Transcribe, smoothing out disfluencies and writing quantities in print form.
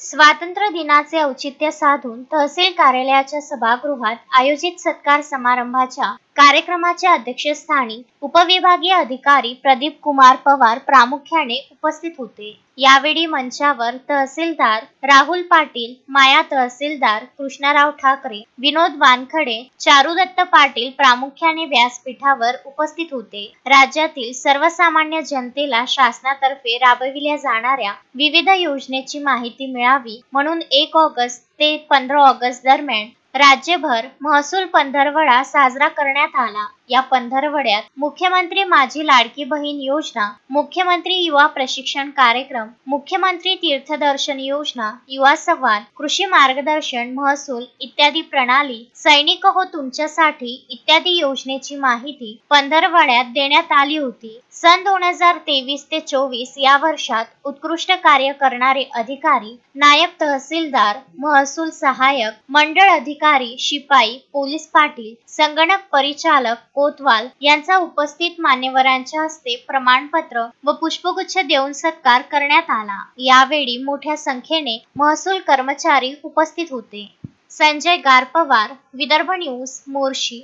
स्वातंत्र्य दिनाचे औचित्य साधून तहसील कार्यालयाच्या सभागृहात आयोजित सत्कार समारंभाच्या कार्यक्रमाच्या अध्यक्षस्थानी उपविभागीय अधिकारी प्रदीप कुमार पवार प्रामुख्याने उपस्थित होते। यावेळी मंचावर तहसीलदार राहुल पाटील, माया तहसीलदार कृष्णराव ठाकरे, विनोद वानखडे, चारुदत्त पाटील प्रामुख्याने व्यासपीठावर उपस्थित होते। राज्यातील सर्वसामान्य जनतेला शासनातर्फे राबविल्या जाणाऱ्या विविध योजनेची माहिती मिळावी म्हणून 1 ऑगस्ट ते 15 ऑगस्ट दरम्यान राज्यभर महसूल पंधरवडा साजरा करण्यात आला। या पंधरवड्यात मुख्यमंत्री माझी लाडकी बहीण योजना, मुख्यमंत्री युवा प्रशिक्षण कार्यक्रम, मुख्यमंत्री तीर्थदर्शन योजना, युवा संवाद, कृषी मार्गदर्शन, महसूल इत्यादी प्रणाली, सैनिक हो तुमच्यासाठी इत्यादी योजनेची माहिती पंधरवड्यात देण्यात आली होती। सन 2023 ते 24 या वर्षात उत्कृष्ट कार्य करणारे अधिकारी, नायब तहसीलदार, महसूल सहाय्यक, मंडळ अधिकारी, शिपाई, पोलीस पाटील, संगणक परिचालक, कोतवाल यांचा उपस्थित मान्यवरांच्या हस्ते प्रमाणपत्र व पुष्पगुच्छ देऊन सत्कार करण्यात आला। यावेळी मोठ्या संख्येने महसूल कर्मचारी उपस्थित होते। संजय गारपवार, विदर्भ न्यूज, मोर्शी।